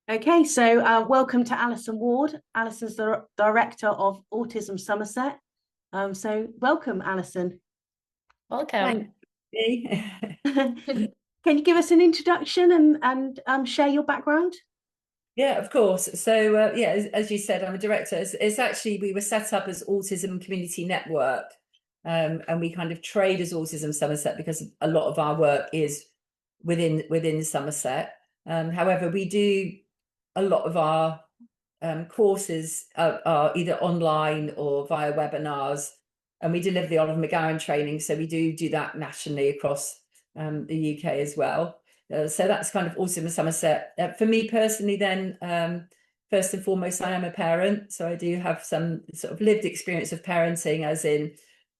Okay, so welcome to Alison Ward. Alison's the Director of Autism Somerset. So welcome, Alison. Welcome. Can you give us an introduction and share your background? Yeah, of course. So yeah, as you said, I'm a director. It's actually, we were set up as Autism Community Network, and we kind of trade as Autism Somerset because a lot of our work is within Somerset. However, we do a lot of our courses are either online or via webinars, and we deliver the Oliver McGowan training, so we do that nationally across the UK as well. So that's kind of Autism Somerset. For me personally, then, first and foremost, I am a parent, so I do have some sort of lived experience of parenting, as in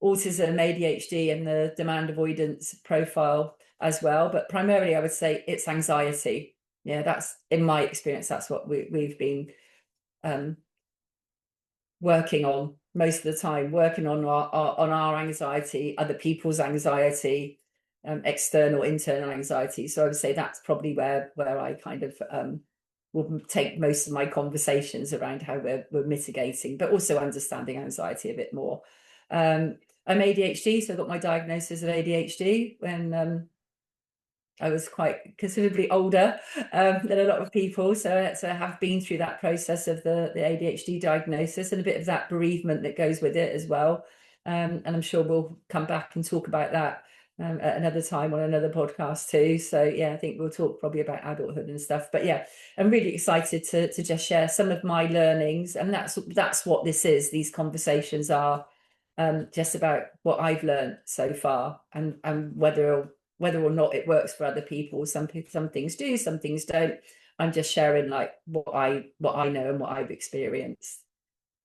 autism, ADHD, and the demand avoidance profile as well. But primarily, I would say it's anxiety. Yeah, that's in my experience. That's what we've been working on most of the time, working on our anxiety, other people's anxiety, external, internal anxiety. So I would say that's probably where I kind of will take most of my conversations around how we're mitigating, but also understanding anxiety a bit more. I'm ADHD, so I got my diagnosis of ADHD when I was quite considerably older than a lot of people. So I have been through that process of the ADHD diagnosis and a bit of that bereavement that goes with it as well. And I'm sure we'll come back and talk about that at another time on another podcast too. So yeah, I think we'll talk probably about adulthood and stuff. But yeah, I'm really excited to just share some of my learnings. And that's what this is. These conversations are just about what I've learned so far, and whether or not it works for other people. Some things do, some things don't. I'm just sharing like what I know and what I've experienced.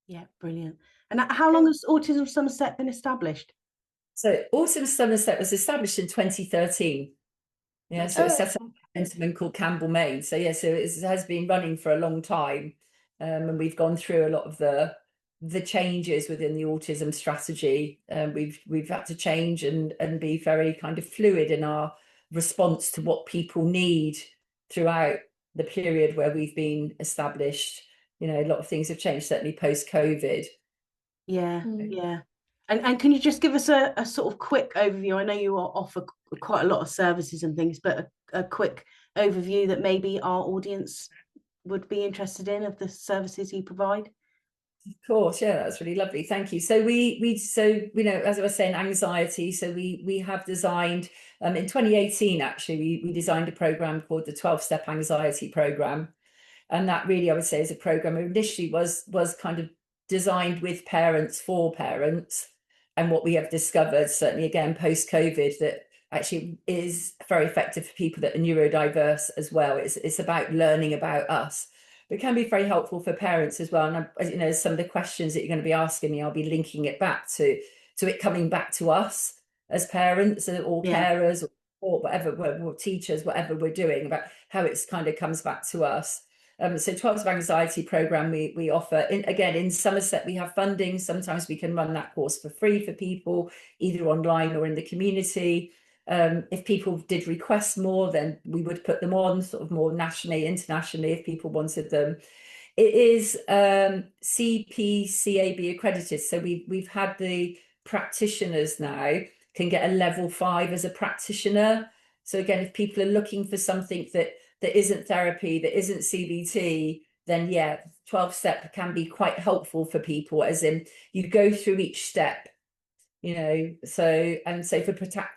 Yeah, brilliant. And how long has Autism Somerset been established? So Autism Somerset was established in 2013. Yeah, so it was set up by a gentleman called Campbell Maine. So yeah, so it has been running for a long time, and we've gone through a lot of the changes within the autism strategy. We've had to change and be very kind of fluid in our response to what people need throughout the period where we've been established. You know, a lot of things have changed, certainly post-COVID. Yeah, yeah. And can you just give us a sort of quick overview? I know you offer quite a lot of services and things, but a quick overview that maybe our audience would be interested in of the services you provide. Of course, yeah, that's really lovely. Thank you. So as I was saying, anxiety. So we have designed in 2018, actually, we designed a program called the 12-step anxiety program. And that really, I would say, is a program initially was kind of designed with parents for parents. And what we have discovered, certainly again post-COVID, that actually is very effective for people that are neurodiverse as well. It's about learning about us. But it can be very helpful for parents as well. And as you know, some of the questions that you're going to be asking me, I'll be linking it back to it coming back to us as parents or carers or whatever, or teachers, whatever we're doing, about how it's kind of comes back to us. So 12 Step Anxiety program we offer. In Somerset, we have funding. Sometimes we can run that course for free for people, either online or in the community. If people did request more, then we would put them on sort of more nationally, internationally, if people wanted them. It is CPCAB accredited. So we've had the practitioners now can get a level 5 as a practitioner. So again, if people are looking for something that isn't therapy, that isn't CBT, then yeah, 12 step can be quite helpful for people, as in you go through each step, you know. So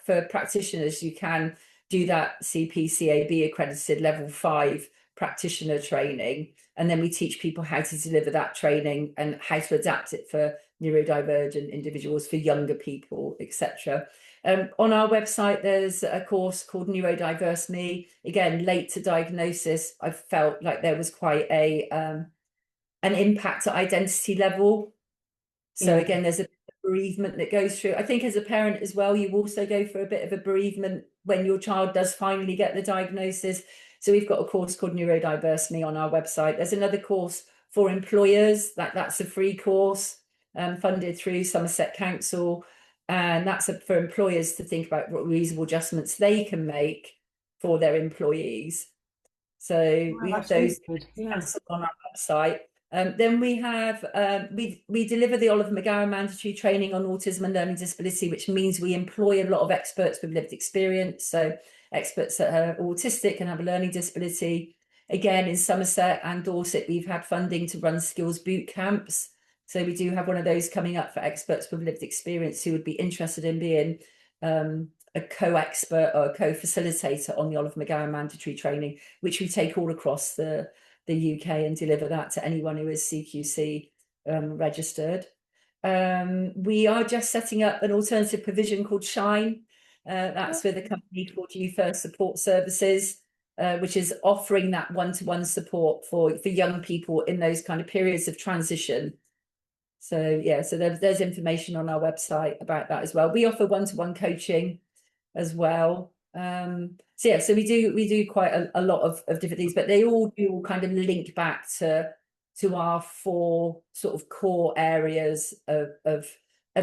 for practitioners, you can do that CPCAB accredited level 5 practitioner training, and then we teach people how to deliver that training and how to adapt it for neurodivergent individuals, for younger people, etc. On our website, there's a course called Neurodiverse Me. Again, late to diagnosis, I felt like there was quite an impact at identity level. So again, there's a bereavement that goes through. I think as a parent as well, you also go for a bit of a bereavement when your child does finally get the diagnosis. So we've got a course called Neurodiverse Me on our website. There's another course for employers, that's a free course funded through Somerset Council. And that's for employers to think about what reasonable adjustments they can make for their employees. So we have those Yeah. on our website. Then we have we deliver the Oliver McGowan mandatory training on autism and learning disability, which means we employ a lot of experts with lived experience. So experts that are autistic and have a learning disability. Again, in Somerset and Dorset, we've had funding to run skills boot camps. So we do have one of those coming up for experts with lived experience who would be interested in being a co-expert or a co-facilitator on the Oliver McGowan mandatory training, which we take all across the UK and deliver that to anyone who is CQC registered. We are just setting up an alternative provision called Shine. That's with a company called You First Support Services, which is offering that one-to-one support for young people in those kind of periods of transition. So yeah, so there's information on our website about that as well. We offer one-to-one coaching as well. So yeah, so we do quite a lot of different things, but they all do kind of link back to our 4 sort of core areas of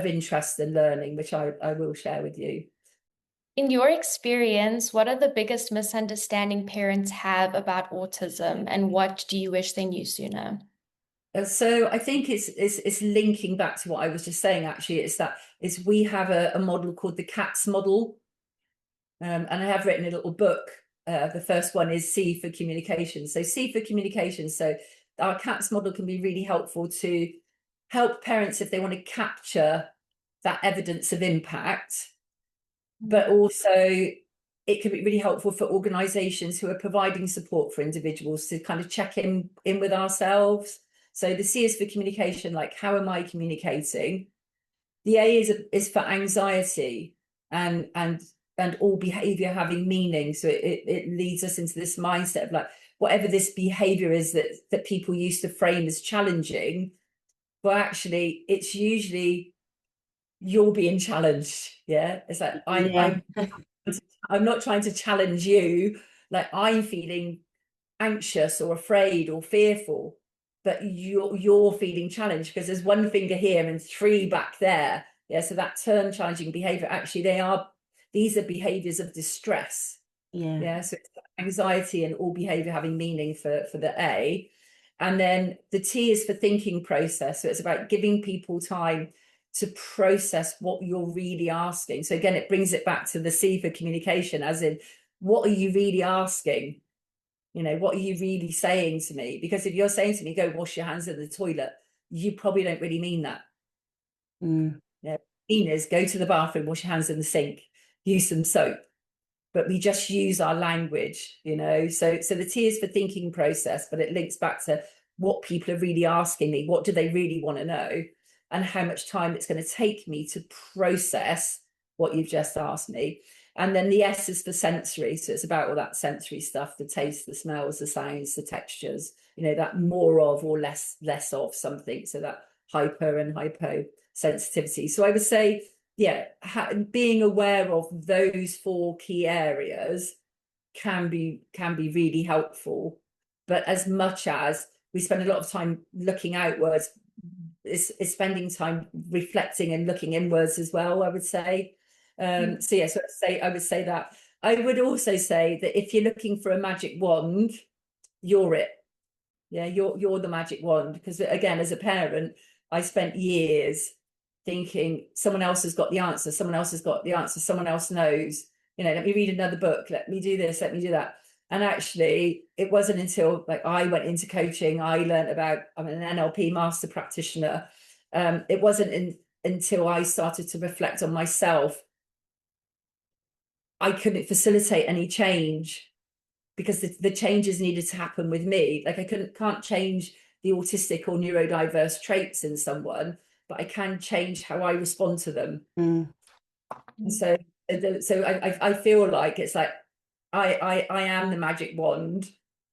interest and learning, which I will share with you. In your experience, what are the biggest misunderstanding parents have about autism, and what do you wish they knew sooner? So I think it's linking back to what I was just saying. Actually, we have a model called the CATS model, and I have written a little book. The first one is C for communication. So C for communication. So our CATS model can be really helpful to help parents if they want to capture that evidence of impact, but also it can be really helpful for organisations who are providing support for individuals to kind of check in with ourselves. So the C is for communication, like how am I communicating? The A is for anxiety and all behaviour having meaning. So it leads us into this mindset of like, whatever this behaviour is that people used to frame as challenging, but actually it's usually you're being challenged. Yeah, it's like I'm not trying to challenge you, like I'm feeling anxious or afraid or fearful, but you're feeling challenged because there's 1 finger here and 3 back there. Yeah, so that term challenging behavior, actually these are behaviors of distress. Yeah, so it's anxiety and all behavior having meaning for the A. And then the T is for thinking process. So it's about giving people time to process what you're really asking. So again, it brings it back to the C for communication, as in, what are you really asking? You know, what are you really saying to me? Because if you're saying to me, go wash your hands in the toilet, you probably don't really mean that. Yeah, mean is go to the bathroom, wash your hands in the sink, use some soap. But we just use our language, you know. So the T is for thinking process, but it links back to what people are really asking me. What do they really want to know? And how much time it's going to take me to process what you've just asked me. And then the S is for sensory. So it's about all that sensory stuff, the taste, the smells, the sounds, the textures, you know, that more of or less of something. So that hyper and hypo sensitivity. So I would say, yeah, being aware of those 4 key areas can be really helpful. But as much as we spend a lot of time looking outwards, is spending time reflecting and looking inwards as well, I would say. So yeah, so I would say that. I would also say that if you're looking for a magic wand, you're it. Yeah, you're the magic wand. Because again, as a parent, I spent years thinking someone else has got the answer, someone else has got the answer, someone else knows, you know, let me read another book, let me do this, let me do that. And actually, it wasn't until like I went into coaching, I learned about, I'm an NLP master practitioner. It wasn't until I started to reflect on myself, I couldn't facilitate any change because the changes needed to happen with me. Like I can't change the autistic or neurodiverse traits in someone, but I can change how I respond to them. And so I feel like it's like I am the magic wand,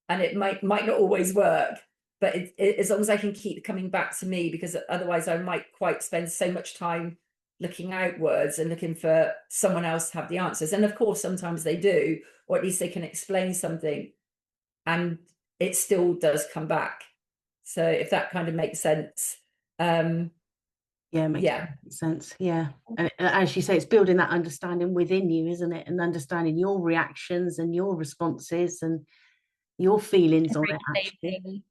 and it might not always work, but as long as I can keep coming back to me, because otherwise I might quite spend so much time looking outwards and looking for someone else to have the answers. And of course, sometimes they do, or at least they can explain something, and it still does come back. So if that kind of makes sense. Yeah, it makes sense. Yeah. And as you say, it's building that understanding within you, isn't it? And understanding your reactions and your responses. And your feelings on it, actually. regulating.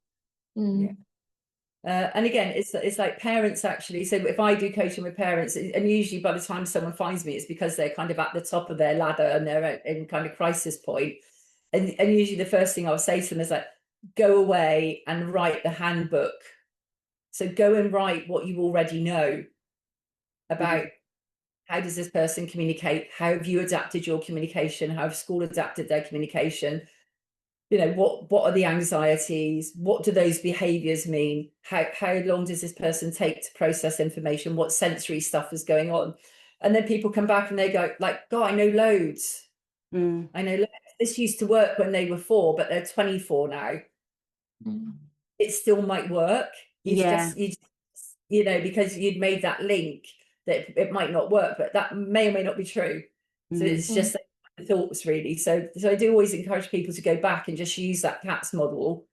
Yeah. And again, it's like parents actually. So if I do coaching with parents, and usually by the time someone finds me, it's because they're kind of at the top of their ladder and they're in kind of crisis point. And usually the first thing I'll say to them is like, go away and write the handbook. So go and write what you already know about how does this person communicate? How have you adapted your communication? How have school adapted their communication? You know, what are the anxieties? What do those behaviors mean? How long does this person take to process information? What sensory stuff is going on? And then people come back and they go like, God, I know loads. I know loads. This used to work when they were 4, but they're 24 now. It still might work. You know, because you'd made that link that it might not work, but that may or may not be true. So it's just thoughts really. So I do always encourage people to go back and just use that CATS model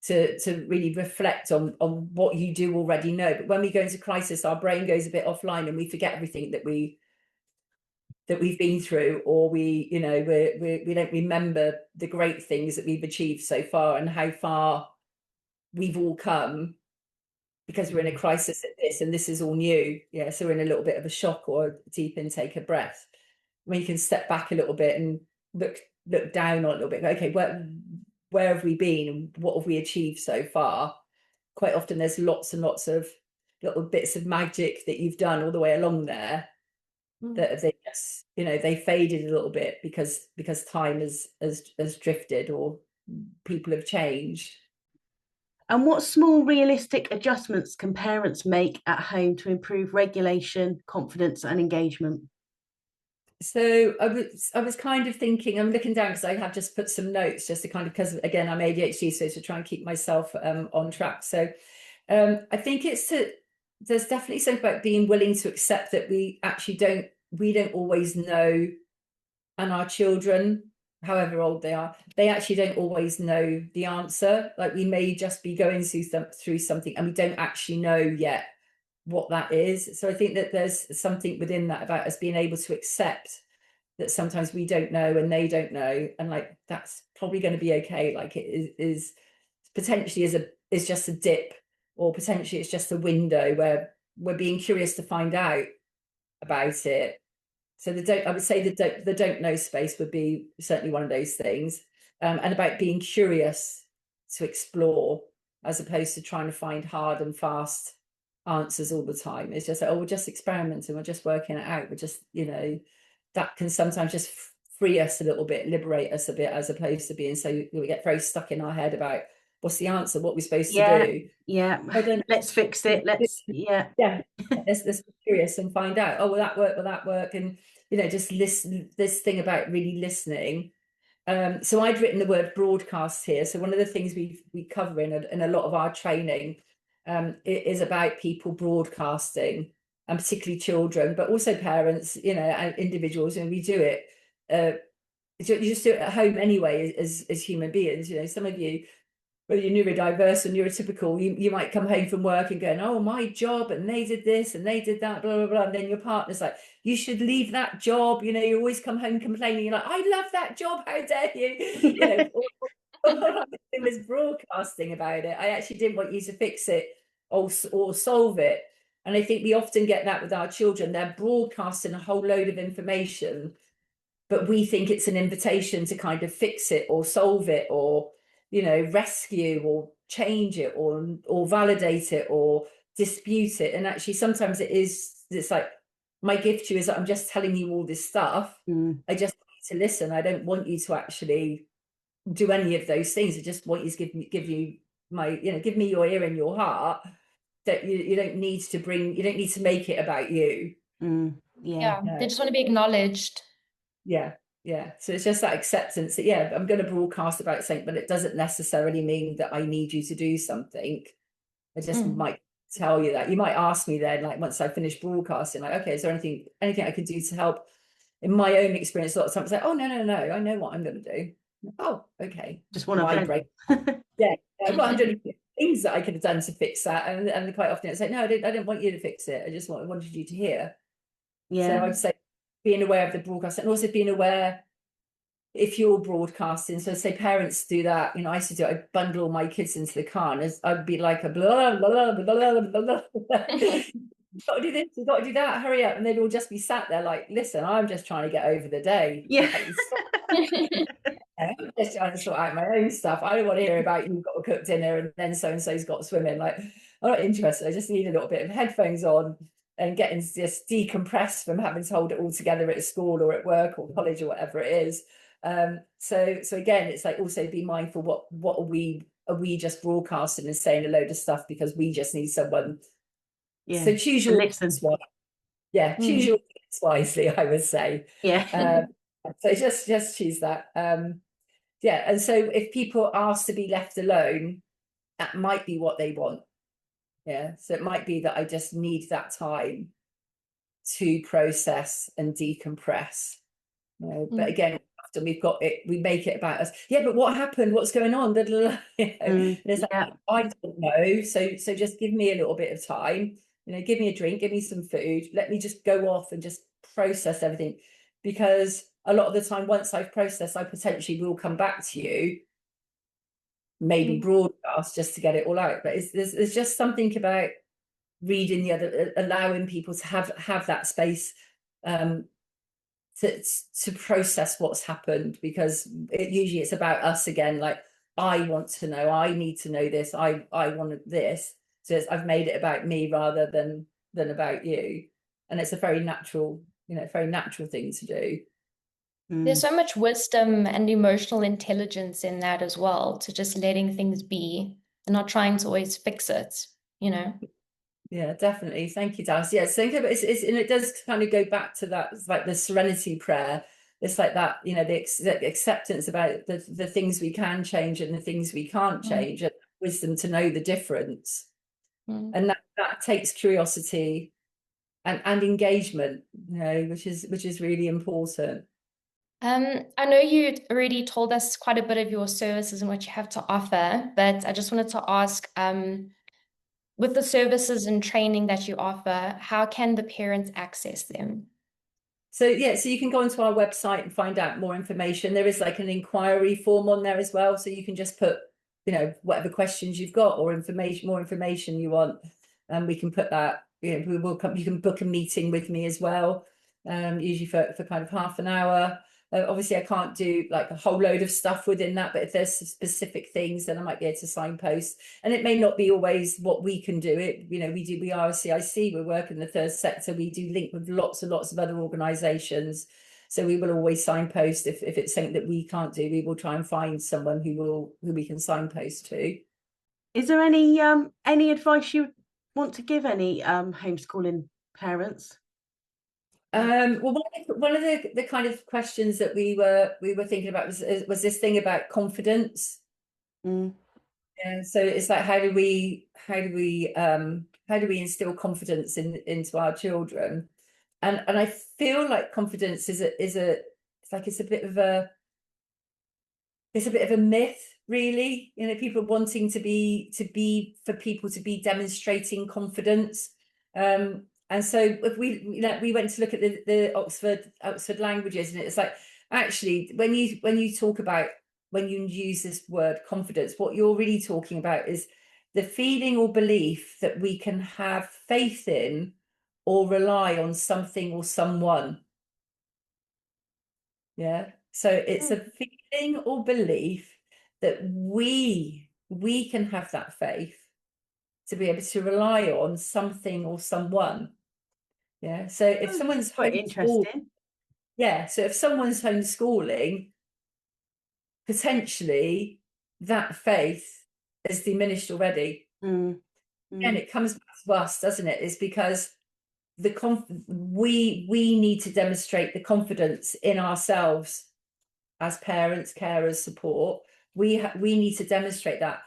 to really reflect on what you do already know. But when we go into crisis, our brain goes a bit offline and we forget everything that we've been through, or we don't remember the great things that we've achieved so far and how far we've all come, because we're in a crisis at this and this is all new. Yeah, so we're in a little bit of a shock or a deep intake of breath. When you can step back a little bit and look down on it a little bit, okay, where have we been and what have we achieved so far? Quite often there's lots and lots of little bits of magic that you've done all the way along there that they just, they faded a little bit because time has drifted or people have changed. And what small realistic adjustments can parents make at home to improve regulation, confidence and engagement? So I was kind of thinking, I'm looking down because I have just put some notes just to kind of, because again, I'm ADHD, so to try and keep myself on track. So I think there's definitely something about being willing to accept that we don't always know, and our children, however old they are, they actually don't always know the answer. Like we may just be going through something and we don't actually know yet what that is. So I think that there's something within that about us being able to accept that sometimes we don't know and they don't know, and like that's probably going to be okay. Like it is potentially is just a dip, or potentially it's just a window where we're being curious to find out about it. So I would say the don't know space would be certainly one of those things, and about being curious to explore as opposed to trying to find hard and fast answers all the time. It's just like, oh, we're just experimenting, we're just working it out, we're just, that can sometimes just free us a little bit, liberate us a bit, as opposed to being so we get very stuck in our head about what's the answer, what we're supposed to do. Let's fix it. Let's be curious and find out, oh, will that work? And just listen, this thing about really listening. So I'd written the word broadcast here. So one of the things we cover in a lot of our training it is about people broadcasting, and particularly children, but also parents, and individuals. And we do it, you just do it at home anyway as human beings. Some of you, whether you're neurodiverse or neurotypical, you might come home from work and going, oh, my job, and they did this and they did that, blah, blah, blah. And then your partner's like, you should leave that job. You always come home complaining. You're like, I love that job. How dare you? All I was broadcasting about it. I actually didn't want you to fix it or solve it. And I think we often get that with our children. They're broadcasting a whole load of information, but we think it's an invitation to kind of fix it or solve it or rescue or change it or validate it or dispute it. And actually sometimes it's like, my gift to you is that I'm just telling you all this stuff. I just want you to listen. I don't want you to actually do any of those things. I just want you to give me your ear and your heart. That you don't need to make it about you. They just want to be acknowledged. So it's just that acceptance that I'm going to broadcast about something, but it doesn't necessarily mean that I need you to do something. I just might tell you that. You might ask me then, like once I finish broadcasting, like, okay, is there anything I can do to help? In my own experience, a lot of times like, oh no, I know what I'm going to do. Oh, okay. Just want to break. I've got 100 things that I could have done to fix that, and quite often it's like, no, I didn't want you to fix it. I just wanted you to hear. So I'd say being aware of the broadcast, and also being aware if you're broadcasting, so say parents do that, I used to do it, I'd bundle all my kids into the car and I'd be like a blah, blah, blah, blah, blah, blah. You've got to do this, you've got to do that, hurry up. And they'd all just be sat there like, listen, I'm just trying to get over the day. Yeah. I'm just trying to sort out my own stuff. I don't want to hear about you've got to cook dinner and then so-and-so's got swimming. Like, I'm not interested. I just need a little bit of headphones on and getting just decompressed from having to hold it all together at school or at work or college or whatever it is. So again, it's like also be mindful what are we just broadcasting and saying a load of stuff because we just need someone. Yeah. So choose your listen. choose your words wisely, I would say. Yeah. So just choose that. And so if people ask to be left alone, that might be what they want. Yeah, so it might be that I just need that time to process and decompress. But again, often we've got it, we make it about us. Yeah, but what happened? What's going on? And it's like, I don't know. So just give me a little bit of time. Give me a drink, give me some food. Let me just go off and just process everything. Because a lot of the time, once I've processed, I potentially will come back to you, maybe broadcast just to get it all out. But there's just something about reading the other, allowing people to have that space to process what's happened, because usually it's about us again. Like, I want to know, I need to know this, I want this. So I've made it about me rather than about you, and it's a very natural, very natural thing to do. There's so much wisdom and emotional intelligence in that as well, to just letting things be and not trying to always fix it, Yeah, definitely. Thank you, Dallas. Yeah, so and it does kind of go back to that, like the serenity prayer. It's like that, the acceptance about the things we can change and the things we can't change, and wisdom to know the difference. And that takes curiosity and engagement, which is really important. I know you already told us quite a bit of your services and what you have to offer, but I just wanted to ask, with the services and training that you offer, how can the parents access them? So you can go onto our website and find out more information. There is like an inquiry form on there as well, so you can just put, whatever questions you've got or more information you want, and we can put that. We will come. You can book a meeting with me as well, usually for kind of half an hour. Obviously, I can't do like a whole load of stuff within that, but if there's specific things, then I might be able to signpost. And it may not be always what we can do. We are a CIC, we work in the third sector, we do link with lots and lots of other organisations. So we will always signpost if it's something that we can't do. We will try and find someone who we can signpost to. Is there any advice you want to give any homeschooling parents? Well, one of the kind of questions that we were thinking about was this thing about confidence. And so it's like, how do we instill confidence into our children? And I feel like confidence is a bit of a myth, really. People wanting to be demonstrating confidence. And so if we went to look at the Oxford languages, and it's like, actually, when you talk about, when you use this word confidence, what you're really talking about is the feeling or belief that we can have faith in or rely on something or someone. Yeah. So it's a feeling or belief that we can have that faith to be able to rely on something or someone. Yeah. So if someone's quite interesting. Yeah. So if someone's homeschooling, potentially that faith is diminished already. And it comes back to us, doesn't it? It's because we need to demonstrate the confidence in ourselves as parents, carers, support. We need to demonstrate that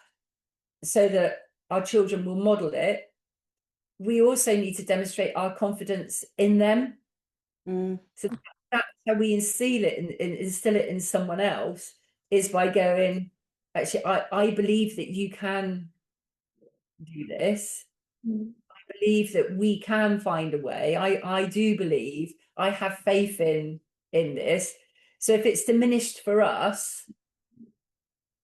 so that our children will model it. We also need to demonstrate our confidence in them. So that's how we instill it in someone else, is by going, actually, I believe that you can do this. I believe that we can find a way. I do believe, I have faith in this. So if it's diminished for us,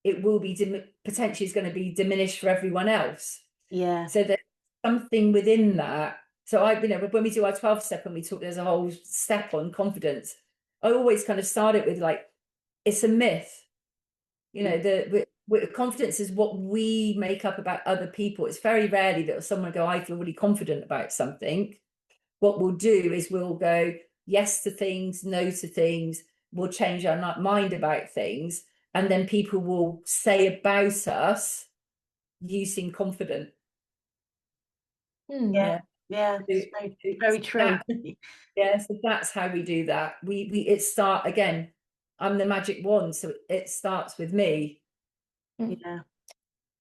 it will be potentially is going to be diminished for everyone else. Yeah. So there's something within that. So when we do our 12 step and we talk, there's a whole step on confidence. I always kind of start it with like, it's a myth. The confidence is what we make up about other people. It's very rarely that someone go, I feel really confident about something. What we'll do is we'll go yes to things, no to things. We'll change our mind about things. And then people will say about us, you seem confident. Yeah. It's very, very true. So that's how we do that. It start again. I'm the magic wand, so it starts with me. Yeah.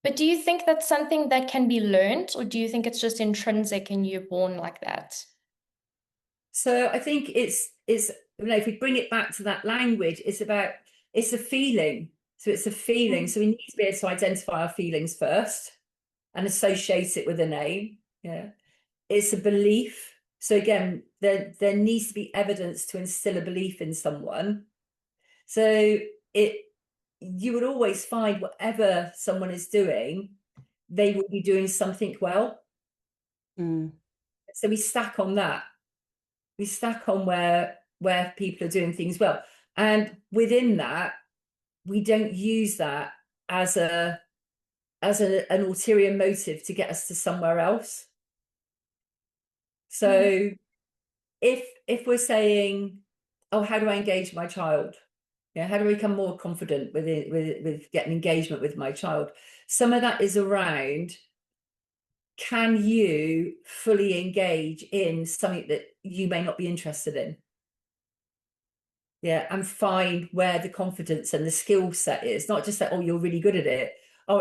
But do you think that's something that can be learned, or do you think it's just intrinsic and you're born like that? So I think it's if we bring it back to that language, it's a feeling. So it's a feeling. So we need to be able to identify our feelings first and associate it with a name. Yeah. It's a belief. So again, there needs to be evidence to instill a belief in someone. So you would always find whatever someone is doing, they will be doing something well. So we stack on that. We stack on where people are doing things well. And within that, we don't use that as an ulterior motive to get us to somewhere else. So if we're saying, oh, how do I engage my child? How do I become more confident with getting engagement with my child? Some of that is around, can you fully engage in something that you may not be interested in? And find where the confidence and the skill set is. Not just that, oh, you're really good at it. Oh,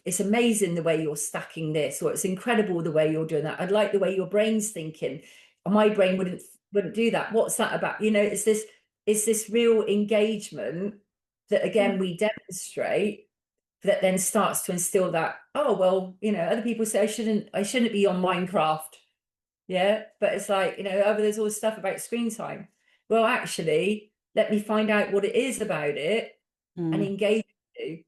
it's amazing the way you're stacking this, or it's incredible the way you're doing that. I'd like the way your brain's thinking. My brain wouldn't do that. What's that about? It's this real engagement that again we demonstrate that then starts to instill that, oh, well, other people say I shouldn't be on Minecraft. But it's like, there's all this stuff about screen time. Well, actually, let me find out what it is about it and engage with you.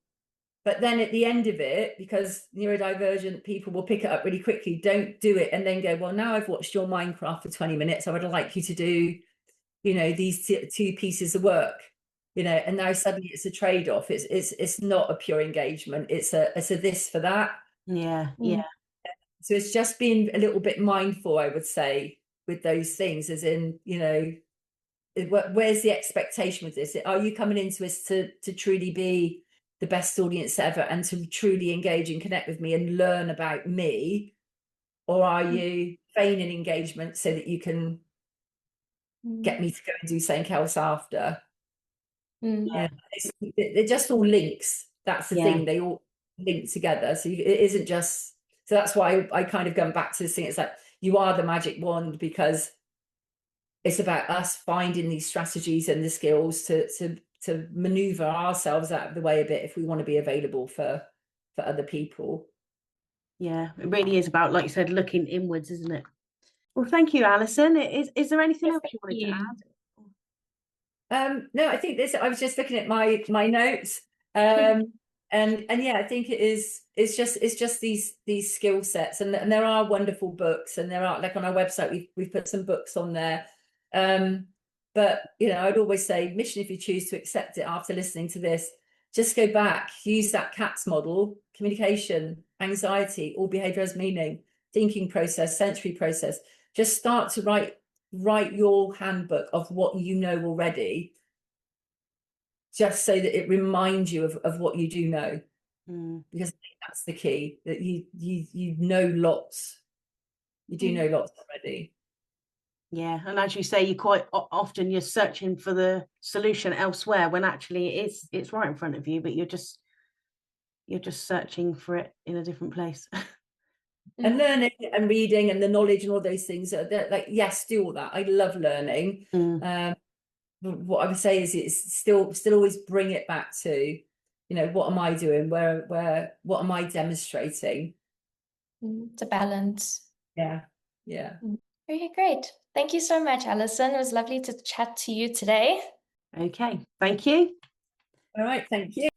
But then at the end of it, because neurodivergent people will pick it up really quickly, don't do it and then go, well, now I've watched your Minecraft for 20 minutes. I would like you to do, these two pieces of work, and now suddenly it's a trade-off. It's not a pure engagement. It's a this for that. Yeah. So it's just being a little bit mindful, I would say, with those things, as in, where's the expectation with this? Are you coming into this to truly be the best audience ever and to truly engage and connect with me and learn about me? Or are you feigning engagement so that you can get me to go and do something else after? They're just all links. That's the thing. They all link together. So it isn't just... So that's why I kind of going back to this thing. It's like, you are the magic wand, because it's about us finding these strategies and the skills to maneuver ourselves out of the way a bit if we want to be available for other people. Yeah, it really is about, like you said, looking inwards, isn't it? Well, thank you, Alison. Is there anything else you wanted to add? No, I think I was just looking at my notes. And yeah, I think it's just these skill sets, and there are wonderful books, and there are, like, on our website we've put some books on there. But I'd always say, mission, if you choose to accept it after listening to this, just go back, use that CAPS model: communication, anxiety, all behavior has meaning, thinking process, sensory process. Just start to write your handbook of what you know already, just so that it reminds you of what you do know, because I think that's the key, that you know lots. You do know lots already. Yeah, and as you say, you quite often you're searching for the solution elsewhere when actually it's right in front of you, but you're just searching for it in a different place. And learning and reading and the knowledge and all those things, like, yes, do all that. I love learning. What I would say is it's still always bring it back to, what am I doing? What am I demonstrating? It's a balance. Yeah. Okay, great. Thank you so much, Alison. It was lovely to chat to you today. Okay, thank you. All right, thank you.